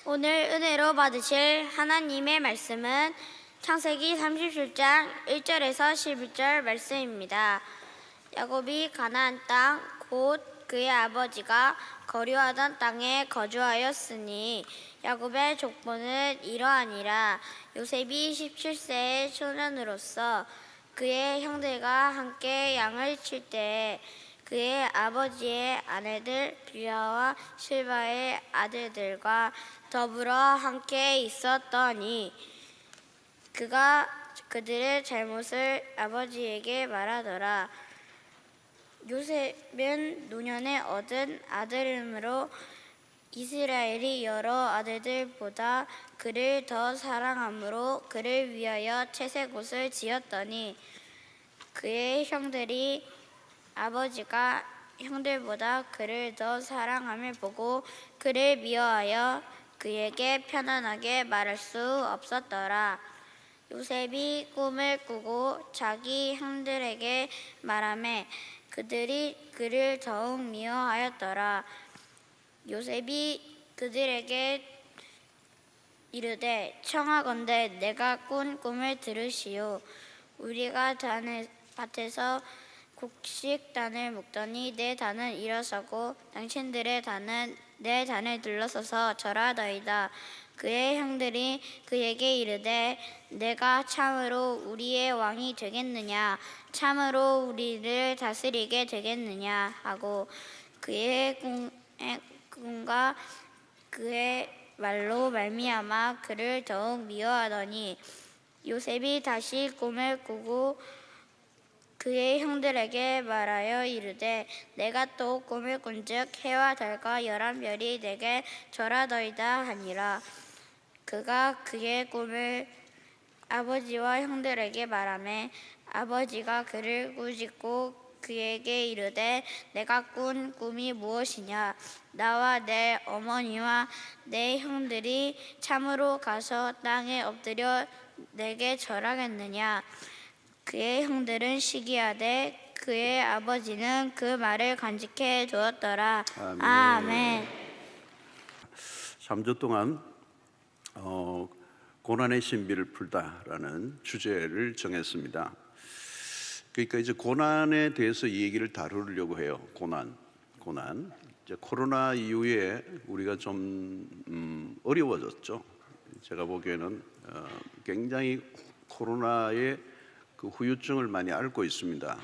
오늘 은혜로 받으실 하나님의 말씀은 창세기 37장 1절에서 11절 말씀입니다. 야곱이 가나안 땅 곧 그의 아버지가 거류하던 땅에 거주하였으니 야곱의 족보는 이러하니라. 요셉이 17세의 소년으로서 그의 형들과 함께 양을 칠 때에 그의 아버지의 아내들 빌하와 실바의 아들들과 더불어 함께 있었더니 그가 그들의 잘못을 아버지에게 말하더라. 요셉은 노년에 얻은 아들이므로 이스라엘이 여러 아들들보다 그를 더 사랑함으로 그를 위하여 채색옷을 지었더니 그의 형들이 아버지가 형들보다 그를 더 사랑함을 보고 그를 미워하여 그에게 편안하게 말할 수 없었더라. 요셉이 꿈을 꾸고 자기 형들에게 말하매 그들이 그를 더욱 미워하였더라. 요셉이 그들에게 이르되 청하건대 내가 꾼 꿈을 들으시오. 우리가 밭에서 곡식단을 묶더니 내 단은 일어서고 당신들의 단은 내 단을 둘러서서 절하더이다. 그의 형들이 그에게 이르되 내가 참으로 우리의 왕이 되겠느냐, 참으로 우리를 다스리게 되겠느냐 하고 그의 꿈과 그의 말로 말미암아 그를 더욱 미워하더니 요셉이 다시 꿈을 꾸고 그의 형들에게 말하여 이르되 내가 또 꿈을 꾼즉 해와 달과 열한 별이 내게 절하더이다 하니라. 그가 그의 꿈을 아버지와 형들에게 말하매 아버지가 그를 꾸짖고 그에게 이르되 내가 꾼 꿈이 무엇이냐. 나와 내 어머니와 내 형들이 참으로 가서 땅에 엎드려 내게 절하겠느냐. 그의 형들은 시기하되 그의 아버지는 그 말을 간직해 두었더라. 아멘. 3주 동안 고난의 신비를 풀다라는 주제를 정했습니다. 그러니까 이제 고난에 대해서 이 얘기를 다루려고 해요. 고난. 이제 코로나 이후에 우리가 좀 어려워졌죠. 제가 보기에는 굉장히 코로나의 그 후유증을 많이 앓고 있습니다.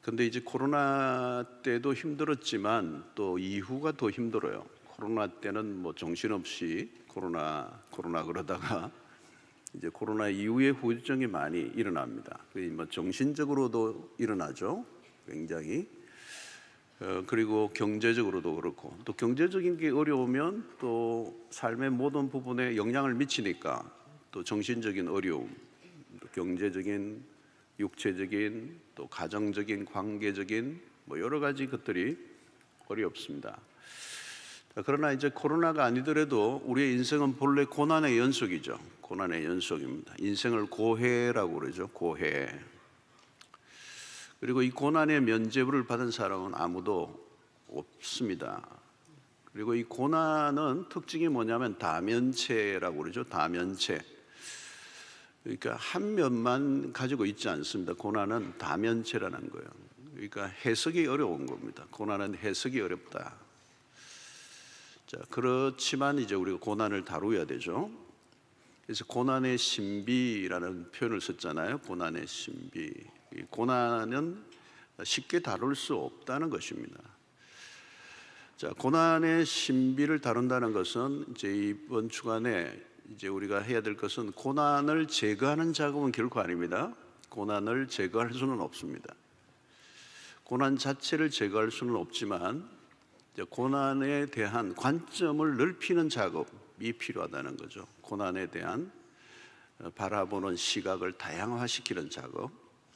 근데 이제 코로나 때도 힘들었지만 또 이후가 더 힘들어요. 코로나 때는 뭐 정신없이 코로나 그러다가 이제 코로나 이후에 후유증이 많이 일어납니다. 뭐 정신적으로도 일어나죠. 굉장히. 그리고 경제적으로도 그렇고, 또 경제적인 게 어려우면 또 삶의 모든 부분에 영향을 미치니까 또 정신적인 어려움, 또 경제적인, 육체적인, 또 가정적인, 관계적인 뭐 여러 가지 것들이 어렵습니다. 그러나 이제 코로나가 아니더라도 우리의 인생은 본래 고난의 연속이죠. 고난의 연속입니다. 인생을 고해라고 그러죠. 고해. 그리고 이 고난의 면죄부를 받은 사람은 아무도 없습니다. 그리고 이 고난은 특징이 뭐냐면 다면체라고 그러죠. 다면체. 그러니까 한 면만 가지고 있지 않습니다. 고난은 다면체라는 거예요. 그러니까 해석이 어려운 겁니다. 고난은 해석이 어렵다. 자, 그렇지만 이제 우리가 고난을 다루어야 되죠. 그래서 고난의 신비라는 표현을 썼잖아요. 고난의 신비. 이 고난은 쉽게 다룰 수 없다는 것입니다. 자, 고난의 신비를 다룬다는 것은 이제 이번 주간에 이제 우리가 해야 될 것은 고난을 제거하는 작업은 결코 아닙니다. 고난을 제거할 수는 없습니다. 고난 자체를 제거할 수는 없지만 고난에 대한 관점을 넓히는 작업이 필요하다는 거죠. 고난에 대한 바라보는 시각을 다양화시키는 작업,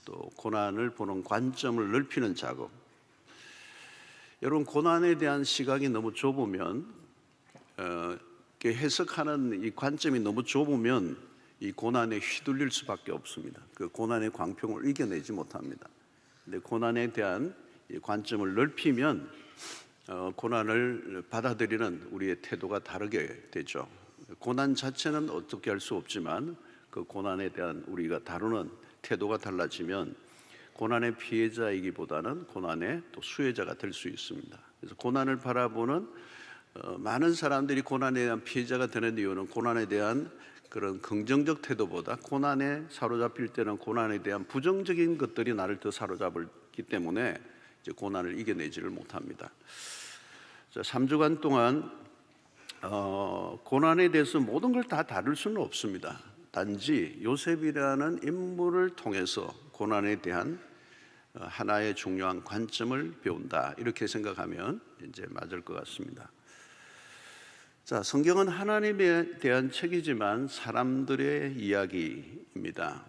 또 고난을 보는 관점을 넓히는 작업. 여러분, 고난에 대한 시각이 너무 좁으면 해석하는 이 관점이 너무 좁으면 이 고난에 휘둘릴 수밖에 없습니다. 그 고난의 광풍을 이겨내지 못합니다. 근데 고난에 대한 이 관점을 넓히면 고난을 받아들이는 우리의 태도가 다르게 되죠. 고난 자체는 어떻게 할 수 없지만 그 고난에 대한 우리가 다루는 태도가 달라지면 고난의 피해자이기보다는 고난의 또 수혜자가 될 수 있습니다. 그래서 고난을 바라보는 많은 사람들이 고난에 대한 피해자가 되는 이유는 고난에 대한 그런 긍정적 태도보다 고난에 사로잡힐 때는 고난에 대한 부정적인 것들이 나를 더 사로잡기 때문에 이제 고난을 이겨내지를 못합니다. 자, 3주간 동안 고난에 대해서 모든 걸 다 다룰 수는 없습니다. 단지 요셉이라는 인물을 통해서 고난에 대한 하나의 중요한 관점을 배운다, 이렇게 생각하면 이제 맞을 것 같습니다. 자, 성경은 하나님에 대한 책이지만 사람들의 이야기입니다.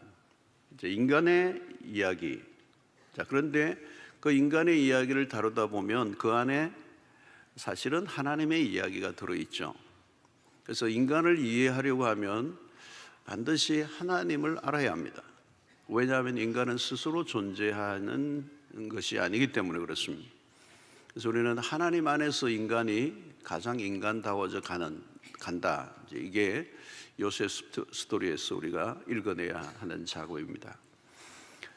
이제 인간의 이야기. 자, 그런데 그 인간의 이야기를 다루다 보면 그 안에 사실은 하나님의 이야기가 들어있죠. 그래서 인간을 이해하려고 하면 반드시 하나님을 알아야 합니다. 왜냐하면 인간은 스스로 존재하는 것이 아니기 때문에 그렇습니다. 그래서 우리는 하나님 안에서 인간이 가장 인간다워져 간다. 이게 요셉 스토리에서 우리가 읽어내야 하는 작업입니다.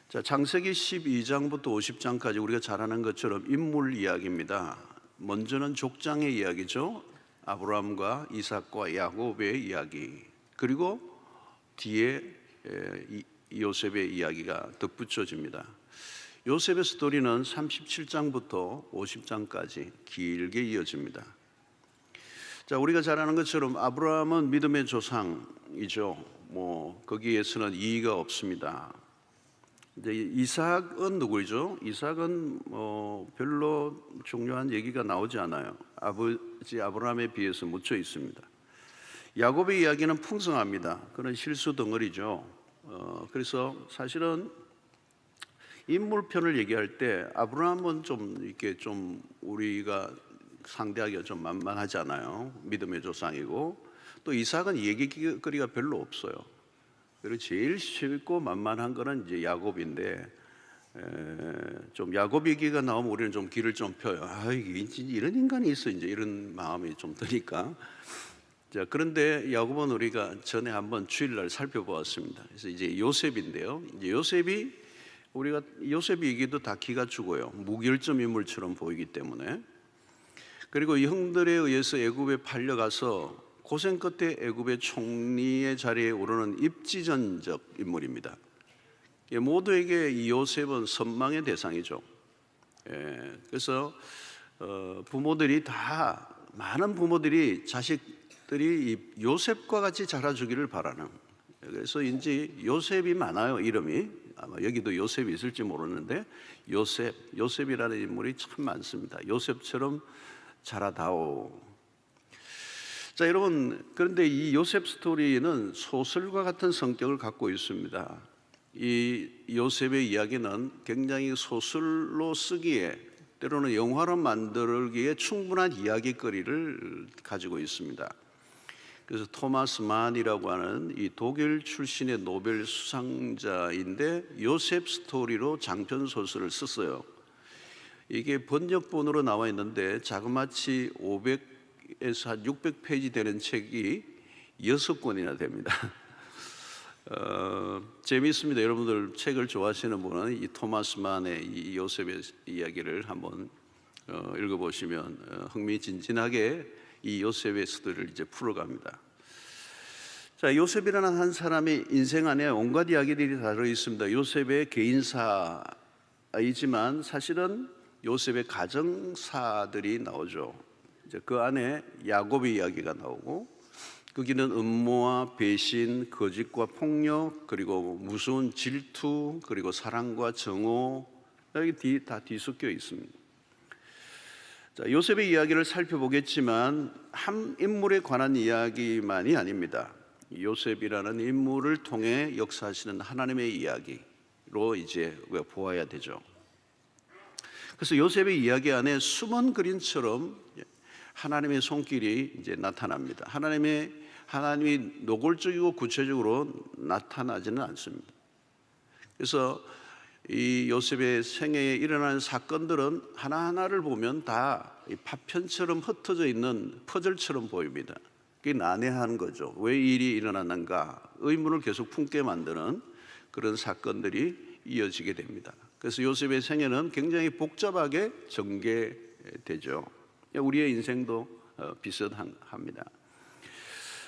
자, 창세기 12장부터 50장까지 우리가 잘 아는 것처럼 인물 이야기입니다. 먼저는 족장의 이야기죠. 아브라함과 이삭과 야곱의 이야기. 그리고 뒤에 요셉의 이야기가 덧붙여집니다. 요셉의 스토리는 37장부터 50장까지 길게 이어집니다. 자, 우리가 잘 아는 것처럼 아브라함은 믿음의 조상이죠. 거기에서는 이의가 없습니다. 이제 이삭은 누구죠? 이삭은 별로 중요한 얘기가 나오지 않아요. 아버지 아브라함에 비해서 묻혀 있습니다. 야곱의 이야기는 풍성합니다. 그런 실수 덩어리죠. 그래서 사실은 인물편을 얘기할 때 아브라함은 좀 우리가 상대하기가 좀 만만하잖아요. 믿음의 조상이고, 또 이삭은 얘기거리가 별로 없어요. 그리고 제일 쉽고 만만한 거는 이제 야곱인데, 좀 야곱 얘기가 나오면 우리는 좀 귀를 좀 펴요. 이런 인간이 있어, 이제 이런 마음이 좀 드니까. 자, 그런데 야곱은 우리가 전에 한번 주일날 살펴보았습니다. 그래서 이제 요셉인데요. 이제 우리가 요셉 얘기도 다 기가 죽어요. 무결점 인물처럼 보이기 때문에. 그리고 이 형들에 의해서 애굽에 팔려가서 고생 끝에 애굽의 총리의 자리에 오르는 입지전적 인물입니다. 모두에게 이 요셉은 선망의 대상이죠. 그래서 많은 부모들이 자식들이 이 요셉과 같이 자라주기를 바라는. 그래서인지 요셉이 많아요, 이름이. 아마 여기도 요셉이 있을지 모르는데 요셉이라는 인물이 참 많습니다. 요셉처럼 자라다오. 자, 여러분, 그런데 이 요셉 스토리는 소설과 같은 성격을 갖고 있습니다. 이 요셉의 이야기는 굉장히 소설로 쓰기에, 때로는 영화로 만들기에 충분한 이야기거리를 가지고 있습니다. 그래서 토마스 만이라고 하는 이 독일 출신의 노벨 수상자인데 요셉 스토리로 장편 소설을 썼어요. 이게 번역본으로 나와 있는데 자그마치 500에서 한 600페이지 되는 책이 6권이나 됩니다. 재미있습니다. 여러분들 책을 좋아하시는 분은 이 토마스 만의 이 요셉의 이야기를 한번 읽어보시면 흥미진진하게 이 요셉의 스토리를 이제 풀어갑니다. 자, 요셉이라는 한 사람의 인생 안에 온갖 이야기들이 다져 있습니다. 요셉의 개인사이지만 사실은 요셉의 가정사들이 나오죠. 이제 그 안에 야곱의 이야기가 나오고, 거기는 음모와 배신, 거짓과 폭력, 그리고 무서운 질투, 그리고 사랑과 정오, 여기 다 뒤섞여 있습니다. 자, 요셉의 이야기를 살펴보겠지만 한 인물에 관한 이야기만이 아닙니다. 요셉이라는 인물을 통해 역사하시는 하나님의 이야기로 이제 우리가 보아야 되죠. 그래서 요셉의 이야기 안에 숨은 그림처럼 하나님의 손길이 이제 나타납니다. 하나님이 노골적이고 구체적으로 나타나지는 않습니다. 그래서 이 요셉의 생애에 일어나는 사건들은 하나하나를 보면 다 이 파편처럼 흩어져 있는 퍼즐처럼 보입니다. 그게 난해한 거죠. 왜 이 일이 일어났는가? 의문을 계속 품게 만드는 그런 사건들이 이어지게 됩니다. 그래서 요셉의 생애는 굉장히 복잡하게 전개되죠. 우리의 인생도 비슷합니다.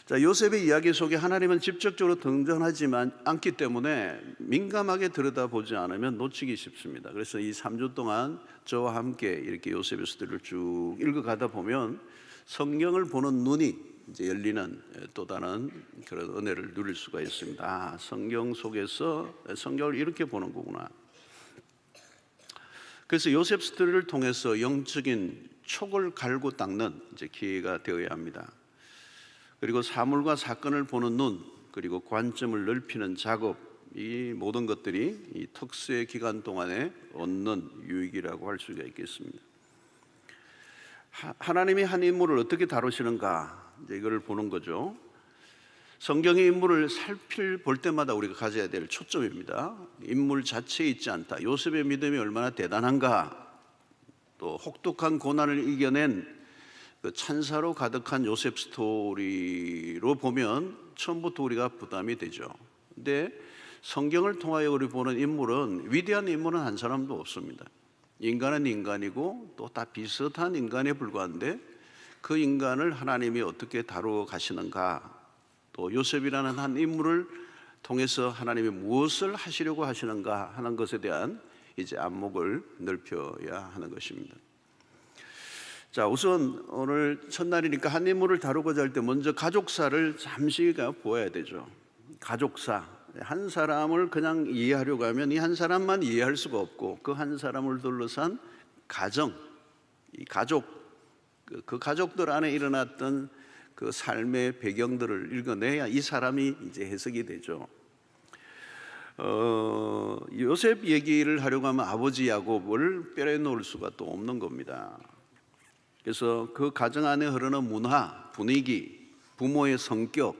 자, 요셉의 이야기 속에 하나님은 직접적으로 등장하지만 않기 때문에 민감하게 들여다보지 않으면 놓치기 쉽습니다. 그래서 이 3주 동안 저와 함께 이렇게 요셉의 스토리를 쭉 읽어가다 보면 성경을 보는 눈이 이제 열리는 또 다른 그런 은혜를 누릴 수가 있습니다. 아, 성경 속에서 성경을 이렇게 보는 거구나. 그래서 요셉 스토리를 통해서 영적인 촉을 갈고 닦는 이제 기회가 되어야 합니다. 그리고 사물과 사건을 보는 눈, 그리고 관점을 넓히는 작업, 이 모든 것들이 이 특수의 기간 동안에 얻는 유익이라고 할 수가 있겠습니다. 하나님이 한 인물을 어떻게 다루시는가, 이제 이걸 보는 거죠. 성경의 인물을 살필 때마다 우리가 가져야 될 초점입니다. 인물 자체에 있지 않다. 요셉의 믿음이 얼마나 대단한가, 또 혹독한 고난을 이겨낸 그 찬사로 가득한 요셉 스토리로 보면 처음부터 우리가 부담이 되죠. 근데 성경을 통하여 우리 보는 인물은, 위대한 인물은 한 사람도 없습니다. 인간은 인간이고 또 다 비슷한 인간에 불과한데 그 인간을 하나님이 어떻게 다루어 가시는가, 또 요셉이라는 한 인물을 통해서 하나님이 무엇을 하시려고 하시는가 하는 것에 대한 이제 안목을 넓혀야 하는 것입니다. 자, 우선 오늘 첫날이니까 한 인물을 다루고자 할 때 먼저 가족사를 잠시 보아야 되죠. 가족사, 한 사람을 그냥 이해하려고 하면 이 한 사람만 이해할 수가 없고 그 한 사람을 둘러싼 가정, 이 가족, 그 가족들 안에 일어났던 그 삶의 배경들을 읽어내야 이 사람이 이제 해석이 되죠. 요셉 얘기를 하려고 하면 아버지 야곱을 빼놓을 수가 또 없는 겁니다. 그래서 그 가정 안에 흐르는 문화, 분위기, 부모의 성격,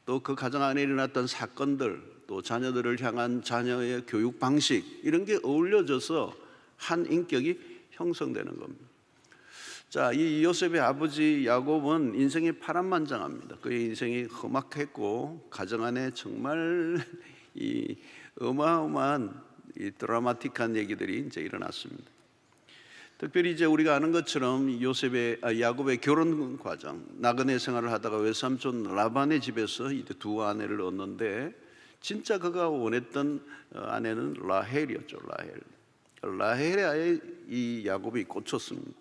또 그 가정 안에 일어났던 사건들, 또 자녀들을 향한 자녀의 교육 방식, 이런 게 어울려져서 한 인격이 형성되는 겁니다. 자, 이 요셉의 아버지 야곱은 인생이 파란만장합니다. 그의 인생이 험악했고 가정 안에 정말 이 어마어마한 이 드라마틱한 얘기들이 이제 일어났습니다. 특별히 이제 우리가 아는 것처럼 야곱의 결혼 과정, 나그네 생활을 하다가 외삼촌 라반의 집에서 이제 두 아내를 얻는데 진짜 그가 원했던 아내는 라헬이었죠. 라헬에 이 야곱이 꽂혔습니다.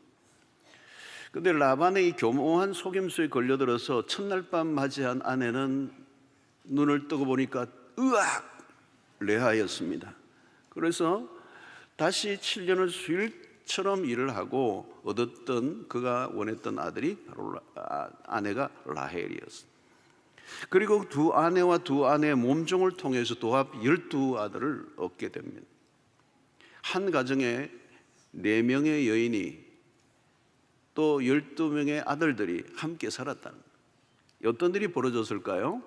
그런데 라반의 이 교묘한 속임수에 걸려들어서 첫날 밤 맞이한 아내는 눈을 뜨고 보니까 으악! 레아였습니다. 그래서 다시 7년을 수일처럼 일을 하고 얻었던 그가 원했던 아들이 바로 아내가 라헬이었습니다. 그리고 두 아내와 두 아내의 몸종을 통해서 도합 12아들을 얻게 됩니다. 한 가정에 4명의 여인이 또 12명의 아들들이 함께 살았다는 거예요. 어떤 일이 벌어졌을까요?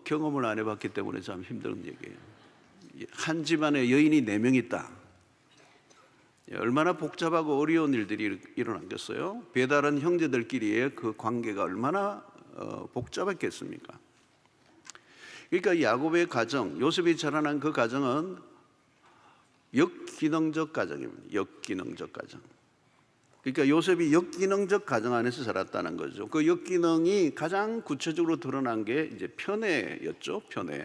경험을 안 해봤기 때문에 참 힘든 얘기예요. 한 집안에 여인이 4명 있다. 얼마나 복잡하고 어려운 일들이 일어났겠어요? 배다른 형제들끼리의 그 관계가 얼마나 복잡했겠습니까? 그러니까 야곱의 가정, 요셉이 자라난 그 가정은 역기능적 가정입니다. 역기능적 가정. 그러니까 요셉이 역기능적 가정 안에서 자랐다는 거죠. 그 역기능이 가장 구체적으로 드러난 게 이제 편애였죠. 편애.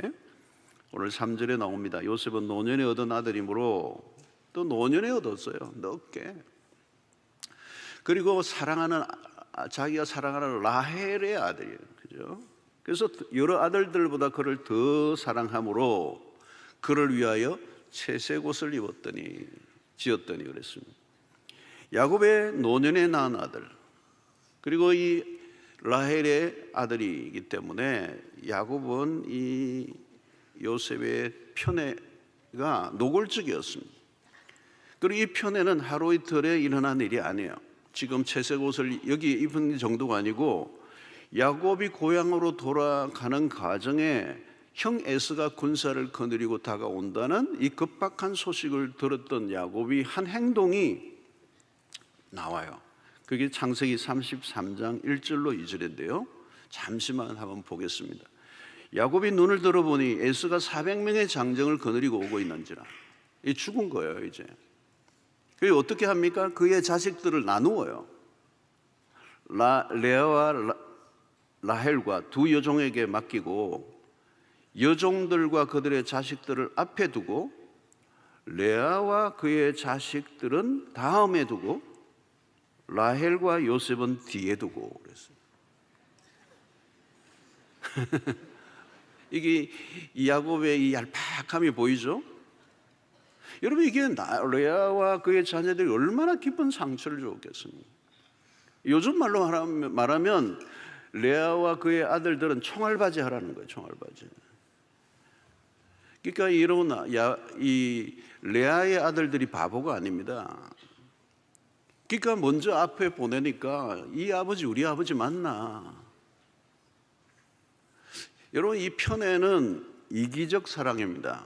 오늘 3절에 나옵니다. 요셉은 노년에 얻은 아들이므로, 또 노년에 얻었어요. 넓게. 그리고 자기가 사랑하는 라헬의 아들이에요. 그죠? 그래서 여러 아들들보다 그를 더 사랑함으로 그를 위하여 채색 옷을 지었더니 그랬습니다. 야곱의 노년에 낳은 아들, 그리고 이 라헬의 아들이기 때문에 야곱은 이 요셉의 편애가 노골적이었습니다. 그리고 이 편애는 하루 이틀에 일어난 일이 아니에요. 지금 채색 옷을 여기 입은 정도가 아니고 야곱이 고향으로 돌아가는 과정에 형 에서가 군사를 거느리고 다가온다는 이 급박한 소식을 들었던 야곱이 한 행동이 나와요. 그게 창세기 33장 1절로 2절인데요. 잠시만 한번 보겠습니다. 야곱이 눈을 들어보니 에서가 400명의 장정을 거느리고 오고 있는지라. 이 죽은 거예요 이제. 그리고 어떻게 합니까? 그의 자식들을 나누어요. 레아와 라헬과 두 여종에게 맡기고 여종들과 그들의 자식들을 앞에 두고 레아와 그의 자식들은 다음에 두고 라헬과 요셉은 뒤에 두고 그랬어요. 이게 야곱의 이 얄팍함이 보이죠? 여러분 이게 레아와 그의 자녀들이 얼마나 깊은 상처를 주었겠습니까? 요즘 말로 말하면 레아와 그의 아들들은 총알바지 하라는 거예요. 총알바지. 그러니까 이 레아의 아들들이 바보가 아닙니다. 그러니까 먼저 앞에 보내니까 이 아버지 우리 아버지 맞나? 여러분 이 편애는 이기적 사랑입니다.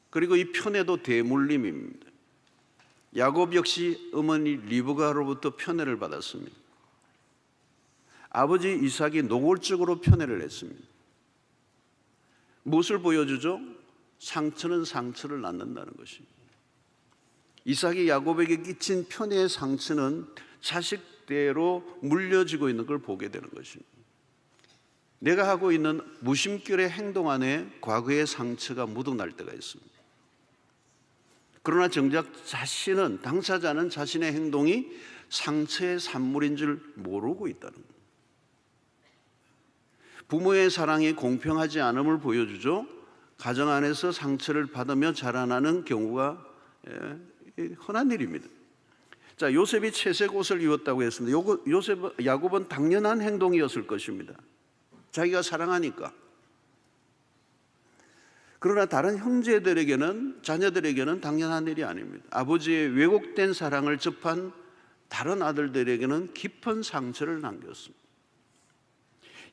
그리고 이 편애도 대물림입니다. 야곱 역시 어머니 리브가로부터 편애를 받았습니다. 아버지 이삭이 노골적으로 편애를 했습니다. 무엇을 보여주죠? 상처는 상처를 낳는다는 것입니다. 이삭이 야곱에게 끼친 편애의 상처는 자식대로 물려지고 있는 걸 보게 되는 것입니다. 내가 하고 있는 무심결의 행동 안에 과거의 상처가 묻어날 때가 있습니다. 그러나 정작 당사자는 자신의 행동이 상처의 산물인 줄 모르고 있다는 거예요. 부모의 사랑이 공평하지 않음을 보여주죠. 가정 안에서 상처를 받으며 자라나는 경우가 흔한 일입니다. 자, 요셉이 채색 옷을 입었다고 했습니다. 야곱은 당연한 행동이었을 것입니다. 자기가 사랑하니까. 그러나 다른 형제들에게는, 자녀들에게는 당연한 일이 아닙니다. 아버지의 왜곡된 사랑을 접한 다른 아들들에게는 깊은 상처를 남겼습니다.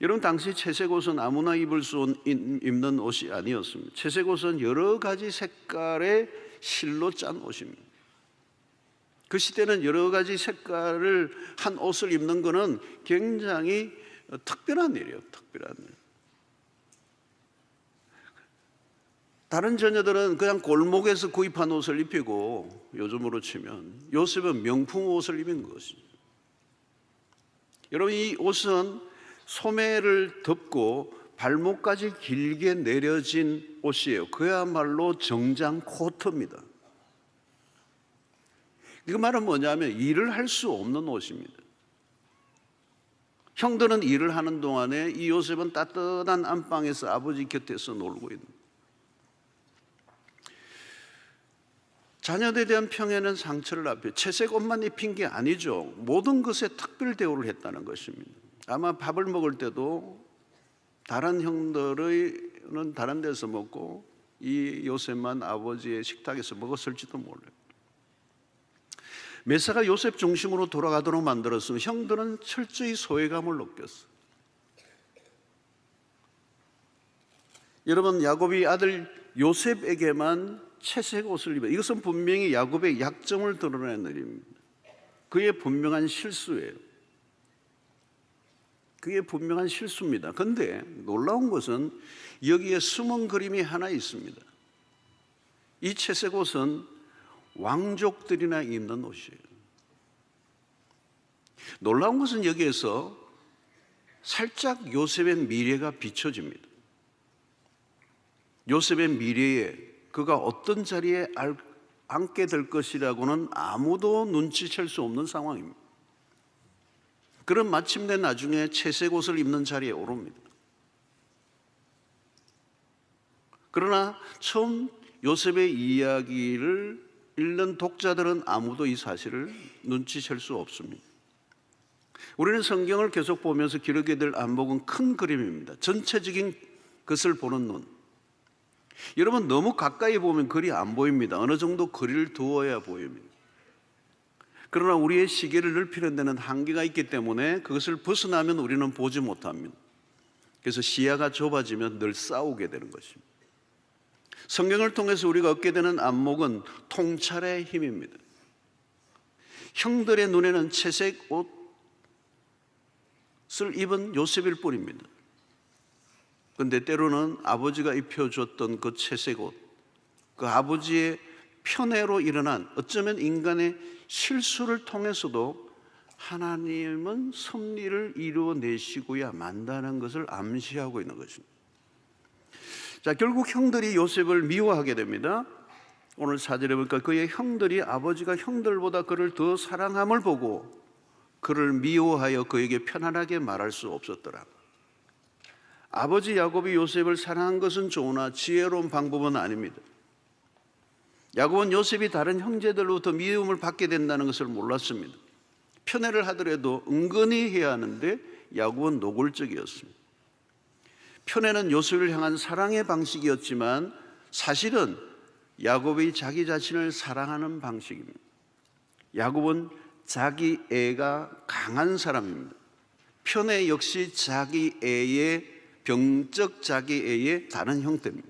여러분 당시 채색 옷은 아무나 입을 수 입는 옷이 아니었습니다. 채색 옷은 여러 가지 색깔의 실로 짠 옷입니다. 그 시대는 여러 가지 색깔을 한 옷을 입는 것은 굉장히 특별한 일이에요. 특별한 일. 다른 자녀들은 그냥 골목에서 구입한 옷을 입히고 요즘으로 치면 요셉은 명품 옷을 입은 것입니다. 여러분 이 옷은 소매를 덮고 발목까지 길게 내려진 옷이에요. 그야말로 정장 코트입니다. 그 말은 뭐냐면 일을 할 수 없는 옷입니다. 형들은 일을 하는 동안에 이 요셉은 따뜻한 안방에서 아버지 곁에서 놀고 있는 거예요. 자녀들에 대한 평에는 상처를 앞에 채색 옷만 입힌 게 아니죠. 모든 것에 특별 대우를 했다는 것입니다. 아마 밥을 먹을 때도 다른 형들은 다른 데서 먹고 이 요셉만 아버지의 식탁에서 먹었을지도 몰라요. 메사가 요셉 중심으로 돌아가도록 만들었으면 형들은 철저히 소외감을 느꼈어요. 여러분 야곱이 아들 요셉에게만 채색 옷을 입어 이것은 분명히 야곱의 약점을 드러내는 일입니다. 그의 분명한 실수예요. 그게 분명한 실수입니다. 그런데 놀라운 것은 여기에 숨은 그림이 하나 있습니다. 이 채색 옷은 왕족들이나 입는 옷이에요. 놀라운 것은 여기에서 살짝 요셉의 미래가 비춰집니다. 요셉의 미래에 그가 어떤 자리에 앉게 될 것이라고는 아무도 눈치챌 수 없는 상황입니다. 그럼 마침내 나중에 채색 옷을 입는 자리에 오릅니다. 그러나 처음 요셉의 이야기를 읽는 독자들은 아무도 이 사실을 눈치챌 수 없습니다. 우리는 성경을 계속 보면서 기록해야 될 안목은 큰 그림입니다. 전체적인 것을 보는 눈. 여러분 너무 가까이 보면 글이 안 보입니다. 어느 정도 거리를 두어야 보입니다. 그러나 우리의 시계를 넓히는 데는 한계가 있기 때문에 그것을 벗어나면 우리는 보지 못합니다. 그래서 시야가 좁아지면 늘 싸우게 되는 것입니다. 성경을 통해서 우리가 얻게 되는 안목은 통찰의 힘입니다. 형들의 눈에는 채색 옷을 입은 요셉일 뿐입니다. 그런데 때로는 아버지가 입혀줬던 그 채색 옷, 그 아버지의 편애로 일어난 어쩌면 인간의 실수를 통해서도 하나님은 섭리를 이루어내시고야 만다는 것을 암시하고 있는 것입니다. 자, 결국 형들이 요셉을 미워하게 됩니다. 오늘 4절에 보니까 그의 형들이 아버지가 형들보다 그를 더 사랑함을 보고 그를 미워하여 그에게 편안하게 말할 수 없었더라. 아버지 야곱이 요셉을 사랑한 것은 좋으나 지혜로운 방법은 아닙니다. 야곱은 요셉이 다른 형제들로부터 미움을 받게 된다는 것을 몰랐습니다. 편애를 하더라도 은근히 해야 하는데 야곱은 노골적이었습니다. 편애는 요셉을 향한 사랑의 방식이었지만 사실은 야곱이 자기 자신을 사랑하는 방식입니다. 야곱은 자기 애가 강한 사람입니다. 편애 역시 자기 애의 병적 자기 애의 다른 형태입니다.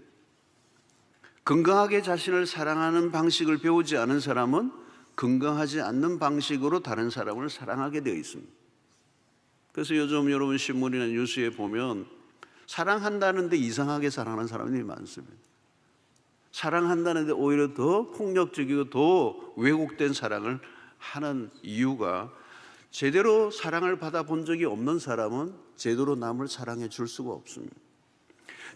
건강하게 자신을 사랑하는 방식을 배우지 않은 사람은 건강하지 않는 방식으로 다른 사람을 사랑하게 되어 있습니다. 그래서 요즘 여러분 신문이나 뉴스에 보면 사랑한다는데 이상하게 사랑하는 사람들이 많습니다. 사랑한다는데 오히려 더 폭력적이고 더 왜곡된 사랑을 하는 이유가 제대로 사랑을 받아본 적이 없는 사람은 제대로 남을 사랑해 줄 수가 없습니다.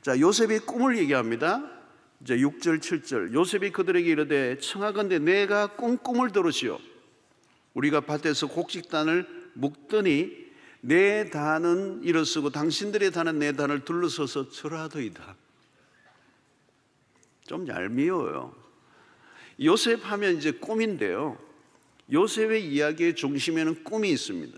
자, 요셉이 꿈을 얘기합니다. 이제 6절 7절 요셉이 그들에게 이르되 청하건대 내가 꿈을 들으시오. 우리가 밭에서 곡식단을 묶더니 내 단은 일어서고 당신들의 단은 내 단을 둘러서서 절하더이다. 좀 얄미워요. 요셉 하면 이제 꿈인데요, 요셉의 이야기의 중심에는 꿈이 있습니다.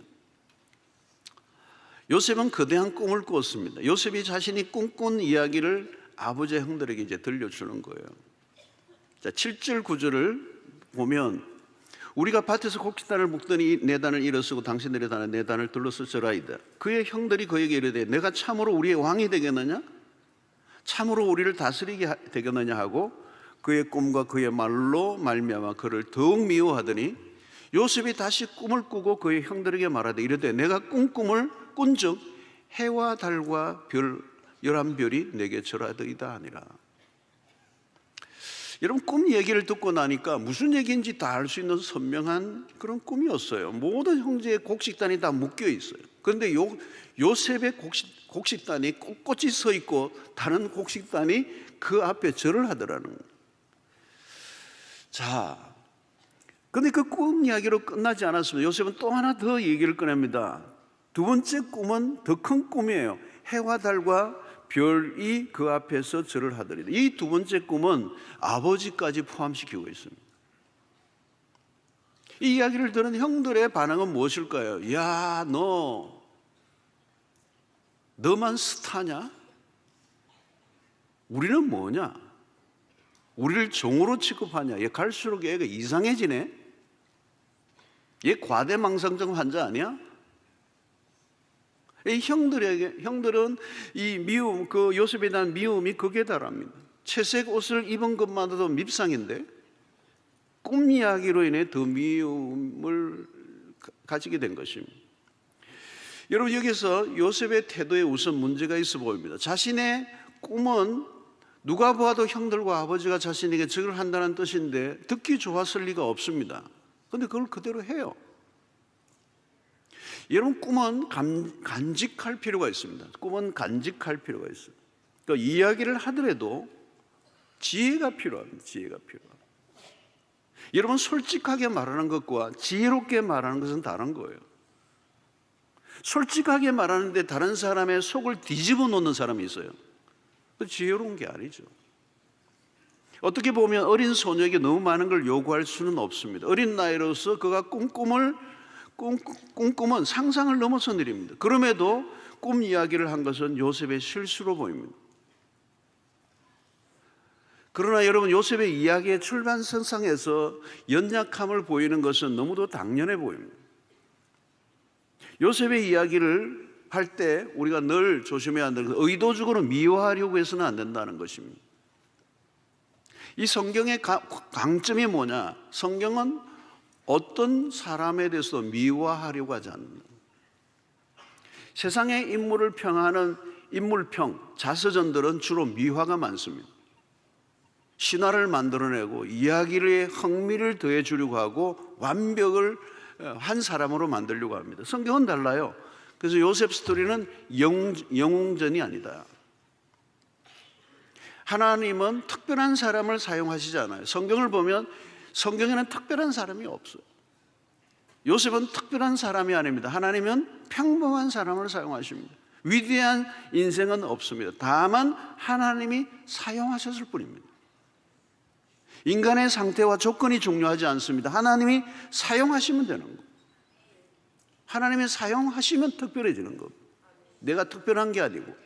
요셉은 거대한 꿈을 꿨습니다. 요셉이 자신이 꿈꾼 이야기를 아버지의 형들에게 이제 들려주는 거예요. 자, 7절 9절을 보면 우리가 밭에서 곡식단을 묶더니 내 단을 일어서고 당신들의 단은 내 단을 둘러서 절하이다. 그의 형들이 그에게 이르되 내가 참으로 우리의 왕이 되겠느냐? 참으로 우리를 다스리게 되겠느냐 하고 그의 꿈과 그의 말로 말미암아 그를 더욱 미워하더니 요셉이 다시 꿈을 꾸고 그의 형들에게 말하되 이르되 내가 꿈을 꾼즉 해와 달과 별 11별이 내게 절하더이다 하니라. 여러분, 꿈 얘기를 듣고 나니까 무슨 얘기인지 다 알 수 있는 선명한 그런 꿈이었어요. 모든 형제의 곡식단이 다 묶여 있어요. 그런데 요셉의 곡식단이 꼿꼿이 서 있고 다른 곡식단이 그 앞에 절을 하더라는 거예요. 자, 근데 그 꿈 이야기로 끝나지 않았습니다. 요셉은 또 하나 더 얘기를 꺼냅니다. 두 번째 꿈은 더 큰 꿈이에요. 해와 달과 별이 그 앞에서 절을 하더니 이 두 번째 꿈은 아버지까지 포함시키고 있습니다. 이 이야기를 들은 형들의 반응은 무엇일까요? 야, 너만 스타냐? 우리는 뭐냐? 우리를 종으로 취급하냐? 얘 갈수록 얘가 이상해지네? 얘 과대망상증 환자 아니야? 이 형들은 이 미움, 그 요셉에 대한 미움이 극에 달합니다. 채색 옷을 입은 것만으로도 밉상인데 꿈 이야기로 인해 더 미움을 가지게 된 것입니다. 여러분, 여기서 요셉의 태도에 우선 문제가 있어 보입니다. 자신의 꿈은 누가 보아도 형들과 아버지가 자신에게 절을 한다는 뜻인데 듣기 좋았을 리가 없습니다. 그런데 그걸 그대로 해요. 여러분, 꿈은 간직할 필요가 있습니다. 꿈은 간직할 필요가 있어요. 그러니까 이야기를 하더라도 지혜가 필요합니다. 지혜가 필요합니다. 여러분, 솔직하게 말하는 것과 지혜롭게 말하는 것은 다른 거예요. 솔직하게 말하는데 다른 사람의 속을 뒤집어 놓는 사람이 있어요. 그 지혜로운 게 아니죠. 어떻게 보면 어린 소녀에게 너무 많은 걸 요구할 수는 없습니다. 어린 나이로서 그가 꿈꿈은 상상을 넘어선 일입니다. 그럼에도 꿈 이야기를 한 것은 요셉의 실수로 보입니다. 그러나 여러분, 요셉의 이야기의 출발선상에서 연약함을 보이는 것은 너무도 당연해 보입니다. 요셉의 이야기를 할 때 우리가 늘 조심해야 한다는 것은 의도적으로 미워하려고 해서는 안 된다는 것입니다. 이 성경의 강점이 뭐냐? 성경은 어떤 사람에 대해서 미워하려고 하지 않는다. 세상의 인물을 평하는 인물평, 자서전들은 주로 미화가 많습니다. 신화를 만들어내고 이야기에 흥미를 더해 주려고 하고 완벽을 한 사람으로 만들려고 합니다. 성경은 달라요. 그래서 요셉 스토리는 영웅전이 아니다. 하나님은 특별한 사람을 사용하시지 않아요. 성경을 보면 성경에는 특별한 사람이 없어요. 요셉은 특별한 사람이 아닙니다. 하나님은 평범한 사람을 사용하십니다. 위대한 인생은 없습니다. 다만 하나님이 사용하셨을 뿐입니다. 인간의 상태와 조건이 중요하지 않습니다. 하나님이 사용하시면 되는 거예요. 하나님이 사용하시면 특별해지는 겁니다. 내가 특별한 게 아니고.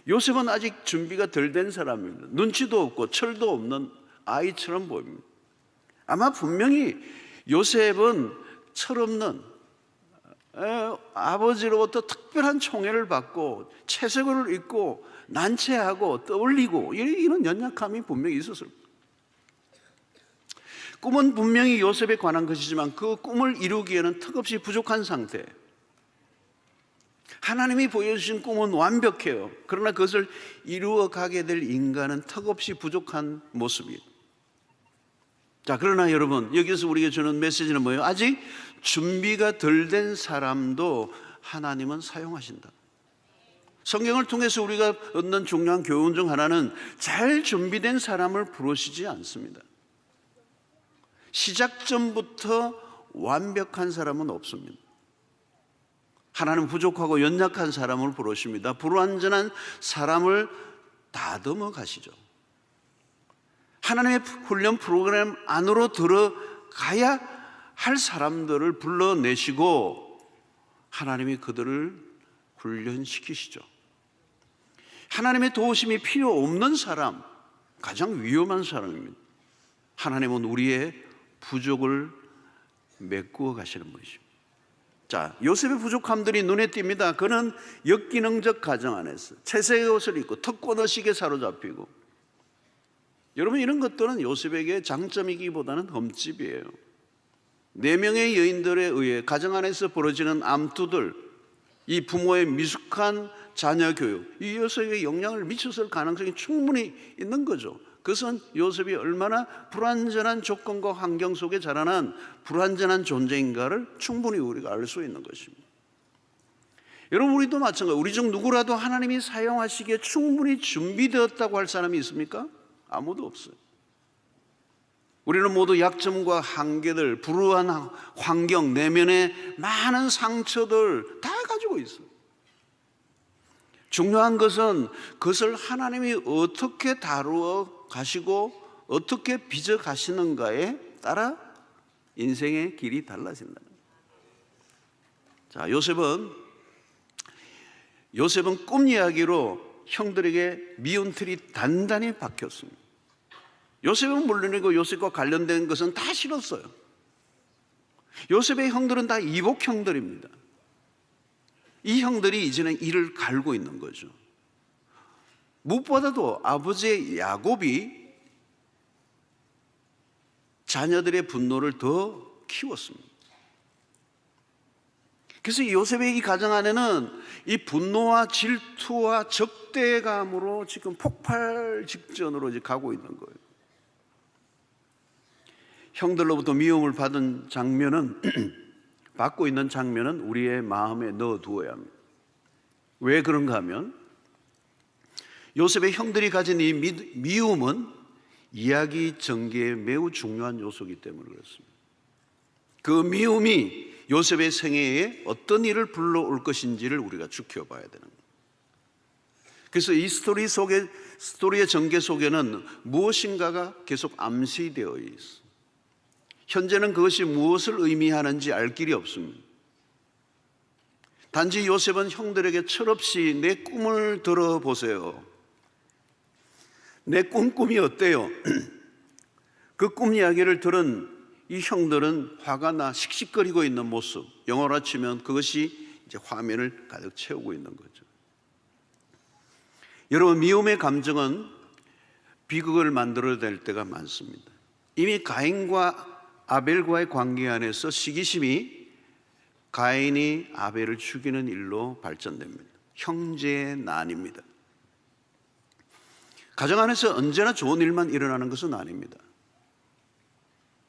요셉은 아직 준비가 덜 된 사람입니다. 눈치도 없고 철도 없는 아이처럼 보입니다. 아마 분명히 요셉은 철없는 아버지로부터 특별한 총애를 받고 채색을 입고 난처하고 떠올리고 이런 연약함이 분명히 있었을 거예요. 꿈은 분명히 요셉에 관한 것이지만 그 꿈을 이루기에는 턱없이 부족한 상태. 하나님이 보여주신 꿈은 완벽해요. 그러나 그것을 이루어가게 될 인간은 턱없이 부족한 모습이에요. 자, 그러나 여러분, 여기서 우리에게 주는 메시지는 뭐예요? 아직 준비가 덜 된 사람도 하나님은 사용하신다. 성경을 통해서 우리가 얻는 중요한 교훈 중 하나는 잘 준비된 사람을 부르시지 않습니다. 시작전부터 완벽한 사람은 없습니다. 하나님은 부족하고 연약한 사람을 부르십니다. 불완전한 사람을 다듬어 가시죠. 하나님의 훈련 프로그램 안으로 들어가야 할 사람들을 불러내시고 하나님이 그들을 훈련시키시죠. 하나님의 도우심이 필요 없는 사람, 가장 위험한 사람입니다. 하나님은 우리의 부족을 메꾸어 가시는 분이십니다. 자, 요셉의 부족함들이 눈에 띕니다. 그는 역기능적 가정 안에서 채색의 옷을 입고 턱권의식에 사로잡히고, 여러분 이런 것들은 요셉에게 장점이기보다는 흠집이에요. 4명의 여인들에 의해 가정 안에서 벌어지는 암투들, 이 부모의 미숙한 자녀 교육, 이 요셉에게 영향을 미쳤을 가능성이 충분히 있는 거죠. 그것은 요셉이 얼마나 불완전한 조건과 환경 속에 자라난 불완전한 존재인가를 충분히 우리가 알 수 있는 것입니다. 여러분, 우리도 마찬가지예요. 우리 중 누구라도 하나님이 사용하시기에 충분히 준비되었다고 할 사람이 있습니까? 아무도 없어요. 우리는 모두 약점과 한계들, 불우한 환경, 내면의 많은 상처들 다 가지고 있어요. 중요한 것은 그것을 하나님이 어떻게 다루어 가시고 어떻게 빚어 가시는가에 따라 인생의 길이 달라진다는 거예요. 자, 요셉은 꿈 이야기로 형들에게 미운 틀이 단단히 박혔습니다. 요셉은 물론이고 요셉과 관련된 것은 다 싫었어요. 요셉의 형들은 다 이복 형들입니다. 이 형들이 이제는 이를 갈고 있는 거죠. 무엇보다도 아버지의 야곱이 자녀들의 분노를 더 키웠습니다. 그래서 요셉의 이 가정 안에는 이 분노와 질투와 적대감으로 지금 폭발 직전으로 이제 가고 있는 거예요. 형들로부터 미움을 받은 장면은 받고 있는 장면은 우리의 마음에 넣어두어야 합니다. 왜 그런가 하면 요셉의 형들이 가진 이 미움은 이야기 전개에 매우 중요한 요소이기 때문에 그렇습니다. 그 미움이 요셉의 생애에 어떤 일을 불러올 것인지를 우리가 지켜봐야 되는 거예요. 그래서 이 스토리의 전개 속에는 무엇인가가 계속 암시되어 있어요. 현재는 그것이 무엇을 의미하는지 알 길이 없습니다. 단지 요셉은 형들에게 철없이 내 꿈을 들어보세요. 내 꿈이 어때요? 그 꿈 이야기를 들은 이 형들은 화가 나 씩씩거리고 있는 모습, 영어로 치면 그것이 이제 화면을 가득 채우고 있는 거죠. 여러분, 미움의 감정은 비극을 만들어낼 때가 많습니다. 이미 가인과 아벨과의 관계 안에서 시기심이 가인이 아벨을 죽이는 일로 발전됩니다. 형제의 난입니다. 가정 안에서 언제나 좋은 일만 일어나는 것은 아닙니다.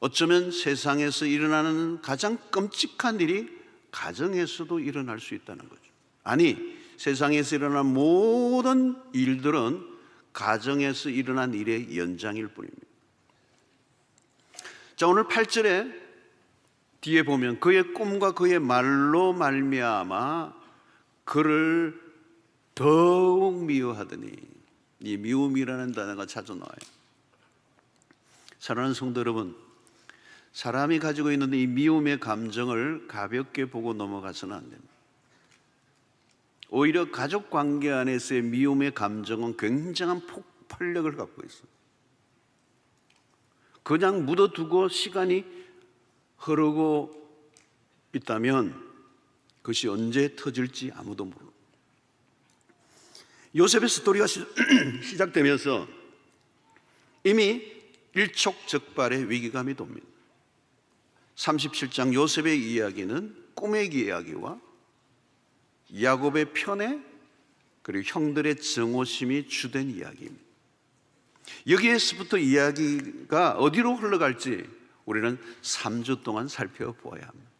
어쩌면 세상에서 일어나는 가장 끔찍한 일이 가정에서도 일어날 수 있다는 거죠. 아니, 세상에서 일어나는 모든 일들은 가정에서 일어난 일의 연장일 뿐입니다. 자, 오늘 8절에 뒤에 보면 그의 꿈과 그의 말로 말미암아 그를 더욱 미워하더니, 이 미움이라는 단어가 자주 나와요. 사랑하는 성도 여러분, 사람이 가지고 있는 이 미움의 감정을 가볍게 보고 넘어가서는 안 됩니다. 오히려 가족 관계 안에서의 미움의 감정은 굉장한 폭발력을 갖고 있어요. 그냥 묻어두고 시간이 흐르고 있다면 그것이 언제 터질지 아무도 모릅니다. 요셉의 스토리가 시작되면서 이미 일촉즉발의 위기감이 돕니다. 37장 요셉의 이야기는 꿈의 이야기와 야곱의 편애 그리고 형들의 증오심이 주된 이야기입니다. 여기에서부터 이야기가 어디로 흘러갈지 우리는 3주 동안 살펴보아야 합니다.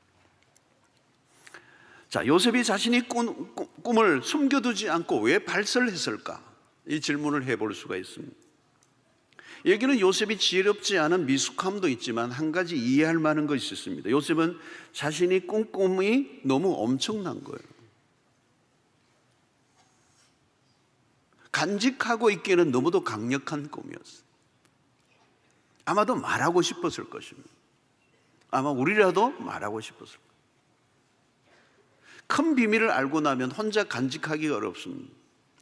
자, 요셉이 자신이 꿈을 숨겨두지 않고 왜 발설했을까? 이 질문을 해볼 수가 있습니다. 여기는 요셉이 지혜롭지 않은 미숙함도 있지만 한 가지 이해할 만한 것이 있습니다. 요셉은 자신이 꿈이 너무 엄청난 거예요. 간직하고 있기에는 너무도 강력한 꿈이었어요. 아마도 말하고 싶었을 것입니다. 아마 우리라도 말하고 싶었을 거예요. 큰 비밀을 알고 나면 혼자 간직하기가 어렵습니다.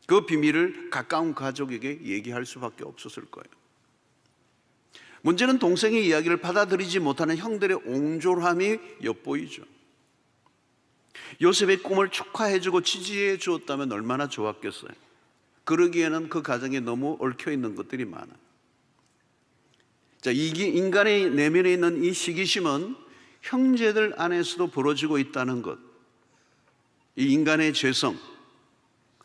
그 비밀을 가까운 가족에게 얘기할 수밖에 없었을 거예요. 문제는 동생의 이야기를 받아들이지 못하는 형들의 옹졸함이 엿보이죠. 요셉의 꿈을 축하해주고 지지해 주었다면 얼마나 좋았겠어요. 그러기에는 그 가정에 너무 얽혀있는 것들이 많아요. 자, 인간의 내면에 있는 이 시기심은 형제들 안에서도 벌어지고 있다는 것, 이 인간의 죄성,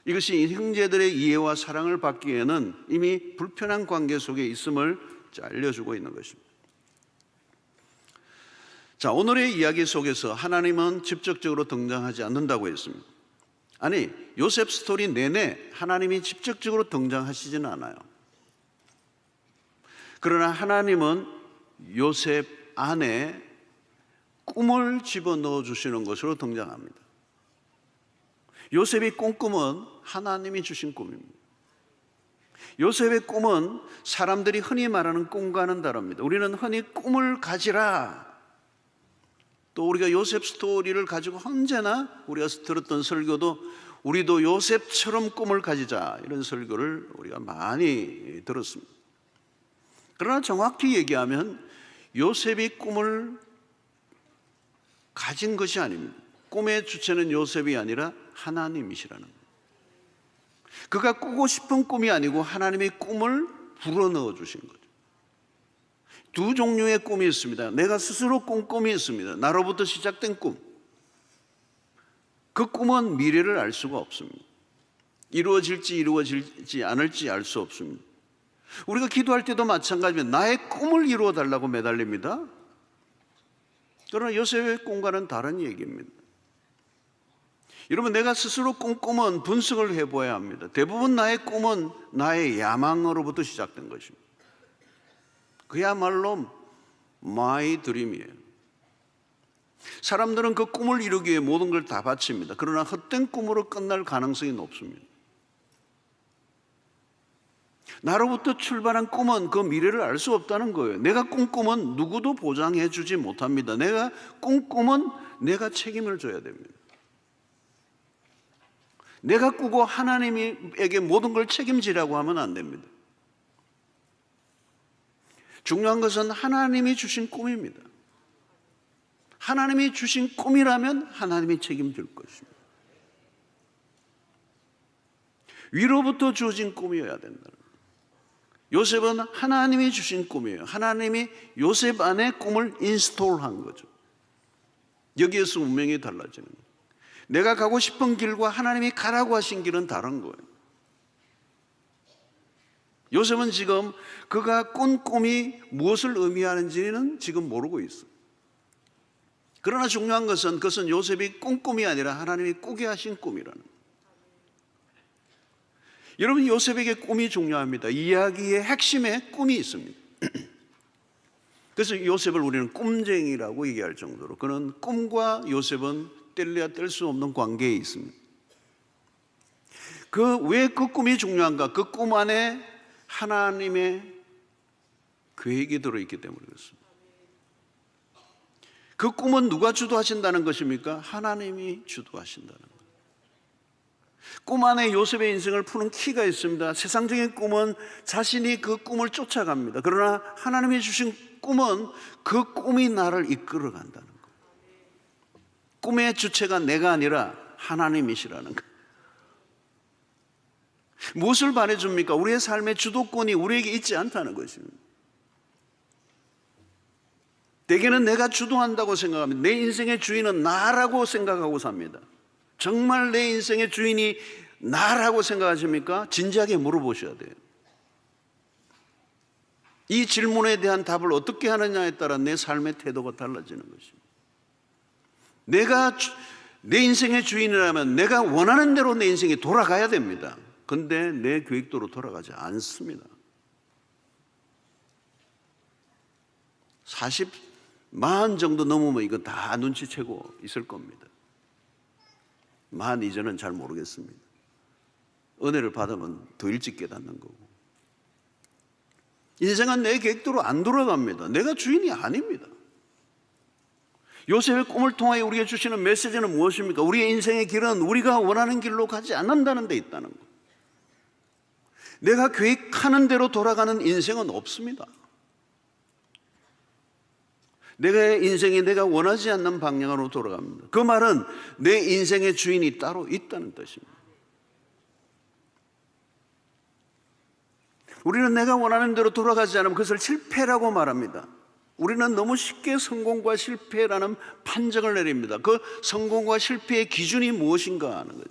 이것이 형제들의 이해와 사랑을 받기에는 이미 불편한 관계 속에 있음을 알려주고 있는 것입니다. 자, 오늘의 이야기 속에서 하나님은 직접적으로 등장하지 않는다고 했습니다. 아니, 요셉 스토리 내내 하나님이 직접적으로 등장하시지는 않아요. 그러나 하나님은 요셉 안에 꿈을 집어넣어 주시는 것으로 등장합니다. 요셉의 꿈은 하나님이 주신 꿈입니다. 요셉의 꿈은 사람들이 흔히 말하는 꿈과는 다릅니다. 우리는 흔히 꿈을 가지라, 또 우리가 요셉 스토리를 가지고 언제나 우리가 들었던 설교도 우리도 요셉처럼 꿈을 가지자, 이런 설교를 우리가 많이 들었습니다. 그러나 정확히 얘기하면 요셉이 꿈을 가진 것이 아닙니다. 꿈의 주체는 요셉이 아니라 하나님이시라는 거예요. 그가 꾸고 싶은 꿈이 아니고 하나님의 꿈을 불어넣어 주신 거죠. 두 종류의 꿈이 있습니다. 내가 스스로 꾼 꿈이 있습니다. 나로부터 시작된 꿈. 그 꿈은 미래를 알 수가 없습니다. 이루어질지 이루어지지 않을지 알 수 없습니다. 우리가 기도할 때도 마찬가지입니다. 나의 꿈을 이루어 달라고 매달립니다. 그러나 요셉의 꿈과는 다른 얘기입니다. 여러분, 내가 스스로 꾼 꿈은 분석을 해봐야 합니다. 대부분 나의 꿈은 나의 야망으로부터 시작된 것입니다. 그야말로 my dream이에요. 사람들은 그 꿈을 이루기 위해 모든 걸 다 바칩니다. 그러나 헛된 꿈으로 끝날 가능성이 높습니다. 나로부터 출발한 꿈은 그 미래를 알 수 없다는 거예요. 내가 꾼 꿈은 누구도 보장해 주지 못합니다. 내가 꾼 꿈은 내가 책임을 져야 됩니다. 내가 꾸고 하나님에게 모든 걸 책임지라고 하면 안 됩니다. 중요한 것은 하나님이 주신 꿈입니다. 하나님이 주신 꿈이라면 하나님이 책임질 것입니다. 위로부터 주어진 꿈이어야 된다는 거예요. 요셉은 하나님이 주신 꿈이에요. 하나님이 요셉 안에 꿈을 인스톨한 거죠. 여기에서 운명이 달라지는 거예요. 내가 가고 싶은 길과 하나님이 가라고 하신 길은 다른 거예요. 요셉은 지금 그가 꾼 꿈이 무엇을 의미하는지는 지금 모르고 있어요. 그러나 중요한 것은 그것은 요셉이 꾼 꿈이 아니라 하나님이 꾸게 하신 꿈이라는 거예요. 여러분, 요셉에게 꿈이 중요합니다. 이야기의 핵심에 꿈이 있습니다. 그래서 요셉을 우리는 꿈쟁이라고 얘기할 정도로 그는 꿈과 요셉은 뗄래야 뗄 수 없는 관계에 있습니다. 왜 그 꿈이 중요한가? 그 꿈 안에 하나님의 계획이 들어있기 때문에 그렇습니다. 그 꿈은 누가 주도하신다는 것입니까? 하나님이 주도하신다는 거예요. 꿈 안에 요셉의 인생을 푸는 키가 있습니다. 세상적인 꿈은 자신이 그 꿈을 쫓아갑니다. 그러나 하나님이 주신 꿈은 그 꿈이 나를 이끌어 간다는 거예요. 꿈의 주체가 내가 아니라 하나님이시라는 거예요. 무엇을 말해줍니까? 우리의 삶의 주도권이 우리에게 있지 않다는 것입니다. 대개는 내가 주도한다고 생각합니다. 내 인생의 주인은 나라고 생각하고 삽니다. 정말 내 인생의 주인이 나라고 생각하십니까? 진지하게 물어보셔야 돼요. 이 질문에 대한 답을 어떻게 하느냐에 따라 내 삶의 태도가 달라지는 것입니다. 내가 내 인생의 주인이라면 내가 원하는 대로 내 인생이 돌아가야 됩니다. 그런데 내 계획대로 돌아가지 않습니다. 40만 정도 넘으면 이거 다 눈치채고 있을 겁니다. 만 이전은 잘 모르겠습니다. 은혜를 받으면 더 일찍 깨닫는 거고. 인생은 내 계획대로 안 돌아갑니다. 내가 주인이 아닙니다. 요셉의 꿈을 통하여 우리에게 주시는 메시지는 무엇입니까? 우리의 인생의 길은 우리가 원하는 길로 가지 않는다는 데 있다는 것. 내가 계획하는 대로 돌아가는 인생은 없습니다. 내 인생이 내가 원하지 않는 방향으로 돌아갑니다. 그 말은 내 인생의 주인이 따로 있다는 뜻입니다. 우리는 내가 원하는 대로 돌아가지 않으면 그것을 실패라고 말합니다. 우리는 너무 쉽게 성공과 실패라는 판정을 내립니다. 그 성공과 실패의 기준이 무엇인가 하는 거예요.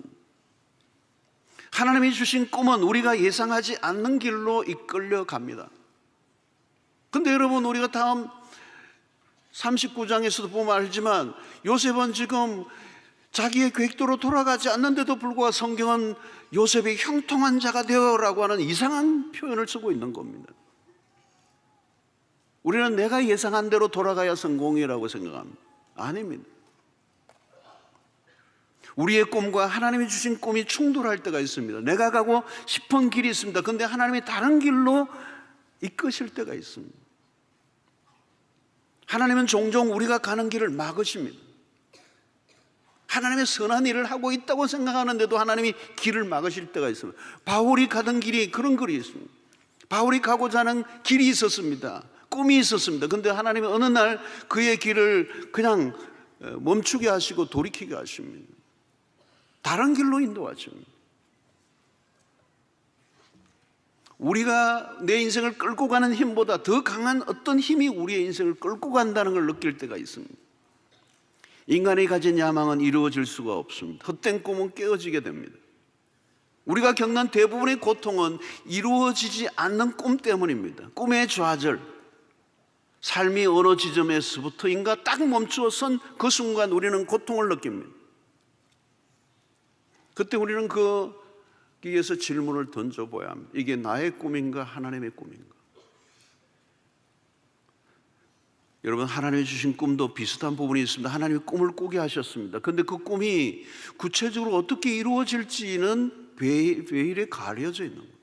하나님이 주신 꿈은 우리가 예상하지 않는 길로 이끌려 갑니다. 그런데 여러분, 우리가 다음 39장에서도 보면 알지만 요셉은 지금 자기의 계획대로 돌아가지 않는데도 불구하고 성경은 요셉이 형통한 자가 되어라고 하는 이상한 표현을 쓰고 있는 겁니다. 우리는 내가 예상한 대로 돌아가야 성공이라고 생각합니다. 아닙니다. 우리의 꿈과 하나님이 주신 꿈이 충돌할 때가 있습니다. 내가 가고 싶은 길이 있습니다. 그런데 하나님이 다른 길로 이끄실 때가 있습니다. 하나님은 종종 우리가 가는 길을 막으십니다. 하나님의 선한 일을 하고 있다고 생각하는데도 하나님이 길을 막으실 때가 있습니다. 바울이 가던 길이 그런 길이 있습니다. 바울이 가고자 하는 길이 있었습니다. 꿈이 있었습니다. 그런데 하나님이 어느 날 그의 길을 그냥 멈추게 하시고 돌이키게 하십니다. 다른 길로 인도하십니다. 우리가 내 인생을 끌고 가는 힘보다 더 강한 어떤 힘이 우리의 인생을 끌고 간다는 걸 느낄 때가 있습니다. 인간이 가진 야망은 이루어질 수가 없습니다. 헛된 꿈은 깨어지게 됩니다. 우리가 겪는 대부분의 고통은 이루어지지 않는 꿈 때문입니다. 꿈의 좌절, 삶이 어느 지점에서부터인가 딱 멈추어 선 그 순간 우리는 고통을 느낍니다. 그때 우리는 거기에서 질문을 던져봐야 합니다. 이게 나의 꿈인가 하나님의 꿈인가? 여러분, 하나님이 주신 꿈도 비슷한 부분이 있습니다. 하나님이 꿈을 꾸게 하셨습니다. 그런데 그 꿈이 구체적으로 어떻게 이루어질지는 베일에 가려져 있는 거예요.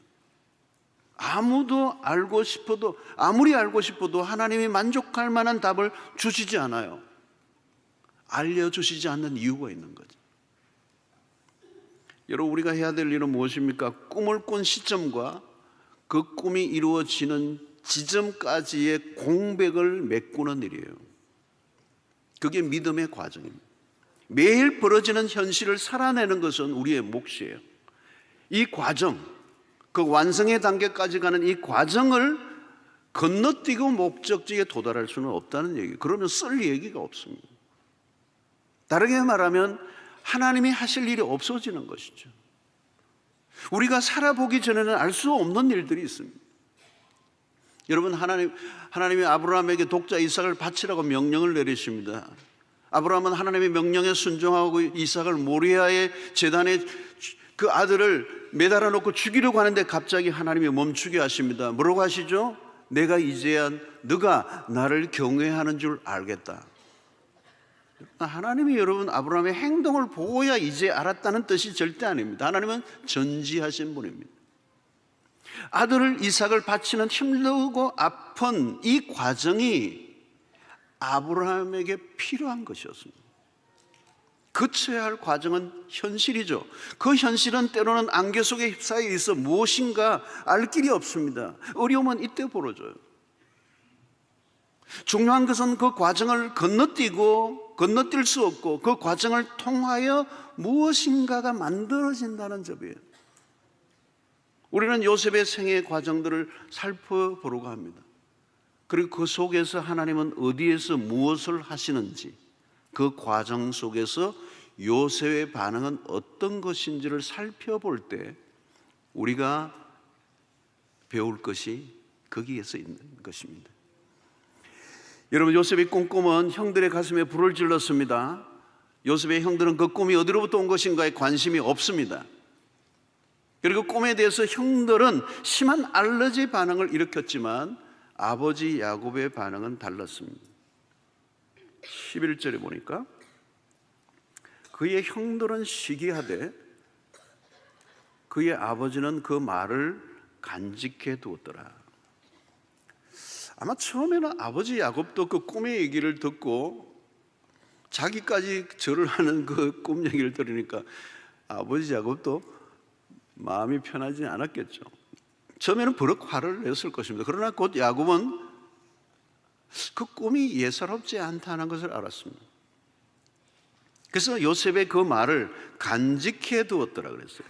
아무도 알고 싶어도, 아무리 알고 싶어도 하나님이 만족할 만한 답을 주시지 않아요. 알려주시지 않는 이유가 있는 거죠. 여러분, 우리가 해야 될 일은 무엇입니까? 꿈을 꾼 시점과 그 꿈이 이루어지는 지점까지의 공백을 메꾸는 일이에요. 그게 믿음의 과정입니다. 매일 벌어지는 현실을 살아내는 것은 우리의 몫이에요. 이 과정, 그 완성의 단계까지 가는 이 과정을 건너뛰고 목적지에 도달할 수는 없다는 얘기. 그러면 쓸 얘기가 없습니다. 다르게 말하면 하나님이 하실 일이 없어지는 것이죠. 우리가 살아보기 전에는 알 수 없는 일들이 있습니다. 여러분, 하나님이 아브라함에게 독자 이삭을 바치라고 명령을 내리십니다. 아브라함은 하나님의 명령에 순종하고 이삭을 모리아의 제단에 그 아들을 매달아 놓고 죽이려고 하는데 갑자기 하나님이 멈추게 하십니다. 뭐라고 하시죠? 내가 이제야 너가 나를 경외하는 줄 알겠다. 하나님이 여러분 아브라함의 행동을 보고야 이제 알았다는 뜻이 절대 아닙니다. 하나님은 전지하신 분입니다. 아들을 이삭을 바치는 힘들고 아픈 이 과정이 아브라함에게 필요한 것이었습니다. 거쳐야 할 과정은 현실이죠. 그 현실은 때로는 안개 속에 휩싸여 있어 무엇인가 알 길이 없습니다. 어려움은 이때 벌어져요. 중요한 것은 그 과정을 건너뛸 수 없고 그 과정을 통하여 무엇인가가 만들어진다는 점이에요. 우리는 요셉의 생애의 과정들을 살펴보려고 합니다. 그리고 그 속에서 하나님은 어디에서 무엇을 하시는지, 그 과정 속에서 요셉의 반응은 어떤 것인지를 살펴볼 때 우리가 배울 것이 거기에서 있는 것입니다. 여러분, 요셉의 꿈은 형들의 가슴에 불을 질렀습니다. 요셉의 형들은 그 꿈이 어디로부터 온 것인가에 관심이 없습니다. 그리고 꿈에 대해서 형들은 심한 알러지 반응을 일으켰지만 아버지 야곱의 반응은 달랐습니다. 11절에 보니까 그의 형들은 시기하되 그의 아버지는 그 말을 간직해 두었더라. 아마 처음에는 아버지 야곱도 그 꿈의 얘기를 듣고 자기까지 절을 하는 그 꿈 얘기를 들으니까 아버지 야곱도 마음이 편하지 않았겠죠. 처음에는 버럭 화를 냈을 것입니다. 그러나 곧 야곱은 그 꿈이 예사롭지 않다는 것을 알았습니다. 그래서 요셉의 그 말을 간직해 두었더라 그랬어요.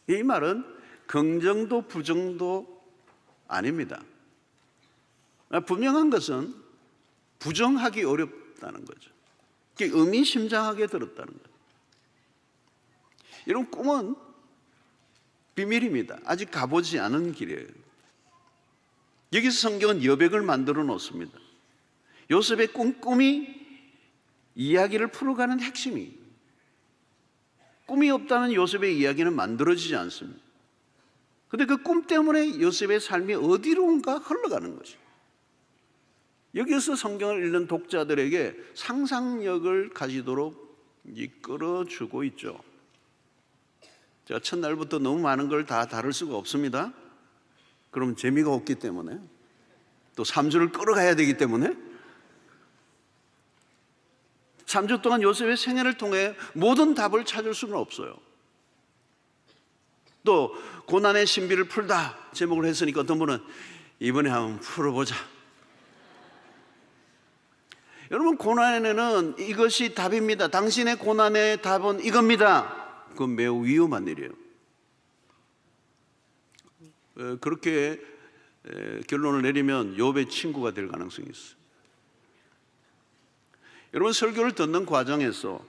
이 말은 긍정도 부정도 아닙니다. 분명한 것은 부정하기 어렵다는 거죠. 의미심장하게 들었다는 거죠. 이런 꿈은 비밀입니다. 아직 가보지 않은 길이에요. 여기서 성경은 여백을 만들어 놓습니다. 요셉의 꿈이 이야기를 풀어가는 핵심이, 꿈이 없다면 요셉의 이야기는 만들어지지 않습니다. 그런데 그 꿈 때문에 요셉의 삶이 어디론가 흘러가는 것이죠. 여기서 성경을 읽는 독자들에게 상상력을 가지도록 이끌어주고 있죠. 제가 첫날부터 너무 많은 걸 다 다룰 수가 없습니다. 그러면 재미가 없기 때문에, 또 3주를 끌어가야 되기 때문에 3주 동안 요셉의 생애를 통해 모든 답을 찾을 수는 없어요. 또 고난의 신비를 풀다 제목을 했으니까 어떤 분은 이번에 한번 풀어보자. 여러분, 고난에는 이것이 답입니다. 당신의 고난의 답은 이겁니다. 그건 매우 위험한 일이에요. 그렇게 결론을 내리면 욥의 친구가 될 가능성이 있어요. 여러분, 설교를 듣는 과정에서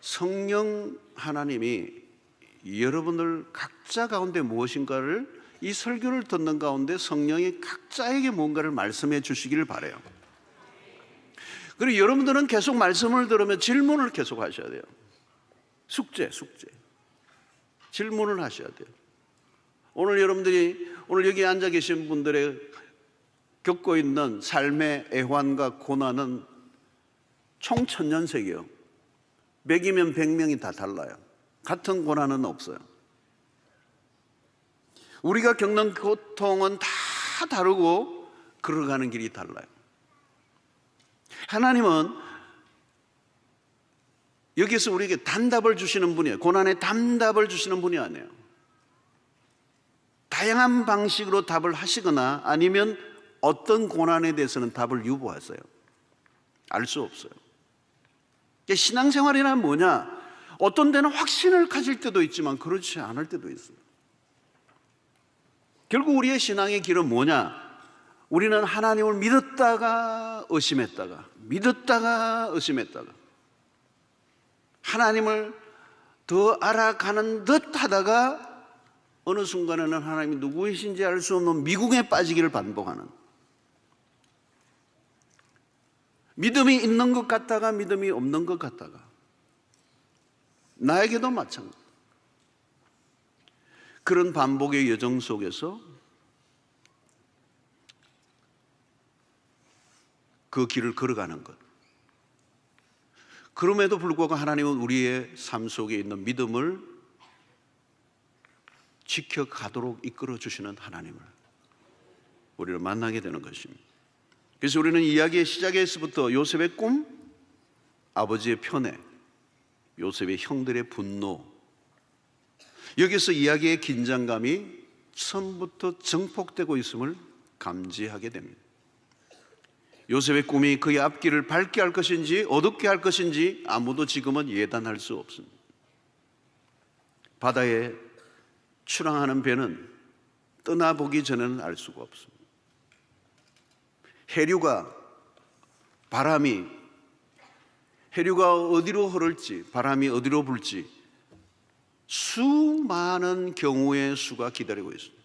성령 하나님이 여러분들 각자 가운데 무엇인가를, 이 설교를 듣는 가운데 성령이 각자에게 뭔가를 말씀해 주시기를 바라요. 그리고 여러분들은 계속 말씀을 들으면 질문을 계속 하셔야 돼요. 숙제. 질문을 하셔야 돼요. 오늘 여기 앉아 계신 분들의 겪고 있는 삶의 애환과 고난은 총 1000년색이에요. 100이면 100명이 다 달라요. 같은 고난은 없어요. 우리가 겪는 고통은 다 다르고 걸어가는 길이 달라요. 하나님은 여기서 우리에게 단답을 주시는 분이에요. 고난의 단답을 주시는 분이 아니에요. 다양한 방식으로 답을 하시거나 아니면 어떤 고난에 대해서는 답을 유보하세요. 알 수 없어요. 신앙생활이란 뭐냐? 어떤 때는 확신을 가질 때도 있지만 그렇지 않을 때도 있어요. 결국 우리의 신앙의 길은 뭐냐? 우리는 하나님을 믿었다가 의심했다가, 믿었다가 의심했다가, 하나님을 더 알아가는 듯 하다가 어느 순간에는 하나님이 누구이신지 알 수 없는 미궁에 빠지기를 반복하는, 믿음이 있는 것 같다가 믿음이 없는 것 같다가, 나에게도 마찬가지. 그런 반복의 여정 속에서 그 길을 걸어가는 것. 그럼에도 불구하고 하나님은 우리의 삶 속에 있는 믿음을 지켜가도록 이끌어 주시는 하나님을 우리를 만나게 되는 것입니다. 그래서 우리는 이야기의 시작에서부터 요셉의 꿈, 아버지의 편애, 요셉의 형들의 분노, 여기서 이야기의 긴장감이 처음부터 증폭되고 있음을 감지하게 됩니다. 요셉의 꿈이 그의 앞길을 밝게 할 것인지 어둡게 할 것인지 아무도 지금은 예단할 수 없습니다. 바다에 출항하는 배는 떠나보기 전에는 알 수가 없습니다. 해류가 어디로 흐를지, 바람이 어디로 불지 수많은 경우의 수가 기다리고 있습니다.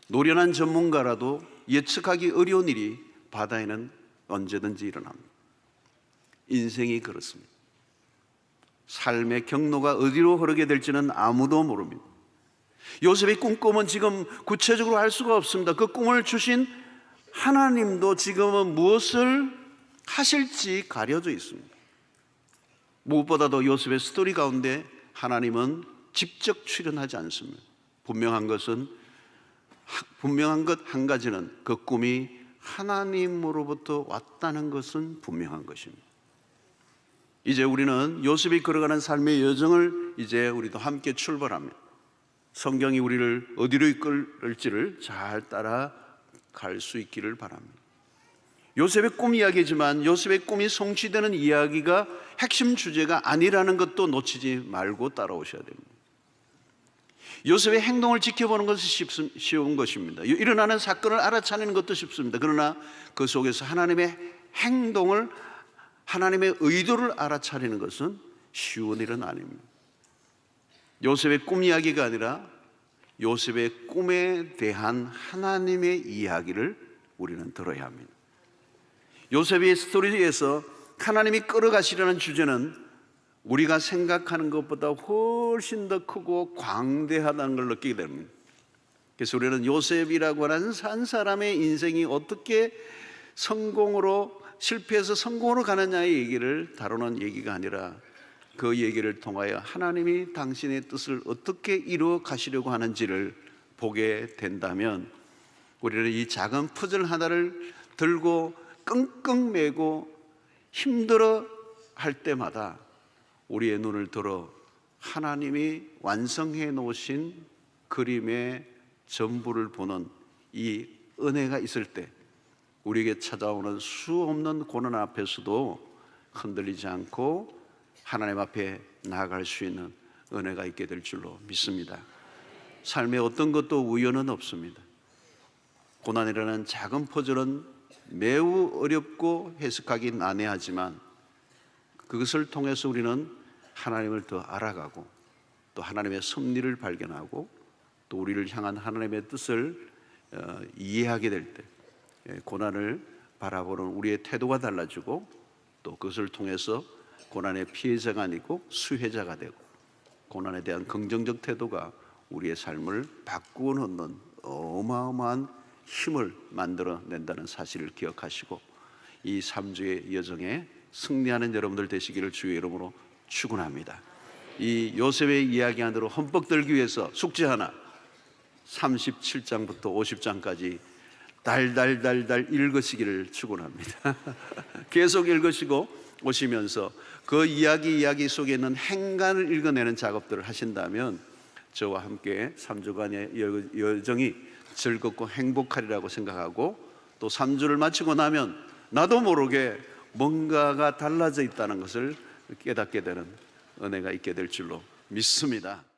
노련한 전문가라도 예측하기 어려운 일이 바다에는 언제든지 일어납니다. 인생이 그렇습니다. 삶의 경로가 어디로 흐르게 될지는 아무도 모릅니다. 요셉의 꿈은 지금 구체적으로 알 수가 없습니다. 그 꿈을 주신 하나님도 지금은 무엇을 하실지 가려져 있습니다. 무엇보다도 요셉의 스토리 가운데 하나님은 직접 출연하지 않습니다. 분명한 것 한 가지는 그 꿈이 하나님으로부터 왔다는 것은 분명한 것입니다. 이제 우리는 요셉이 걸어가는 삶의 여정을 이제 우리도 함께 출발합니다. 성경이 우리를 어디로 이끌을지를 잘 따라갈 수 있기를 바랍니다. 요셉의 꿈 이야기지만 요셉의 꿈이 성취되는 이야기가 핵심 주제가 아니라는 것도 놓치지 말고 따라오셔야 됩니다. 요셉의 행동을 지켜보는 것은 쉬운 것입니다. 일어나는 사건을 알아차리는 것도 쉽습니다. 그러나 그 속에서 하나님의 행동을, 하나님의 의도를 알아차리는 것은 쉬운 일은 아닙니다. 요셉의 꿈 이야기가 아니라 요셉의 꿈에 대한 하나님의 이야기를 우리는 들어야 합니다. 요셉의 스토리에서 하나님이 끌어가시려는 주제는 우리가 생각하는 것보다 훨씬 더 크고 광대하다는 걸 느끼게 됩니다. 그래서 우리는 요셉이라고 하는 한 사람의 인생이 어떻게 실패해서 성공으로 가느냐의 얘기를 다루는 얘기가 아니라 그 얘기를 통하여 하나님이 당신의 뜻을 어떻게 이루어 가시려고 하는지를 보게 된다면 우리는 이 작은 퍼즐 하나를 들고 끙끙 매고 힘들어 할 때마다 우리의 눈을 들어 하나님이 완성해 놓으신 그림의 전부를 보는 이 은혜가 있을 때 우리에게 찾아오는 수 없는 고난 앞에서도 흔들리지 않고 하나님 앞에 나아갈 수 있는 은혜가 있게 될 줄로 믿습니다. 삶에 어떤 것도 우연은 없습니다. 고난이라는 작은 퍼즐은 매우 어렵고 해석하기 난해하지만 그것을 통해서 우리는 하나님을 더 알아가고 또 하나님의 섭리를 발견하고 또 우리를 향한 하나님의 뜻을 이해하게 될 때 고난을 바라보는 우리의 태도가 달라지고 또 그것을 통해서 고난의 피해자가 아니고 수혜자가 되고 고난에 대한 긍정적 태도가 우리의 삶을 바꾸어 놓는 어마어마한 힘을 만들어낸다는 사실을 기억하시고 이 3주의 여정에 승리하는 여러분들 되시기를 주의 이름으로 축원합니다. 이 요셉의 이야기 안으로 흠뻑 들기 위해서 숙제 하나 37장부터 50장까지 달달달달 읽으시기를 축원합니다. 계속 읽으시고 오시면서 그 이야기 속에 있는 행간을 읽어내는 작업들을 하신다면 저와 함께 3주간의 여정이 즐겁고 행복하리라고 생각하고 또 3주를 마치고 나면 나도 모르게 뭔가가 달라져 있다는 것을 깨닫게 되는 은혜가 있게 될 줄로 믿습니다.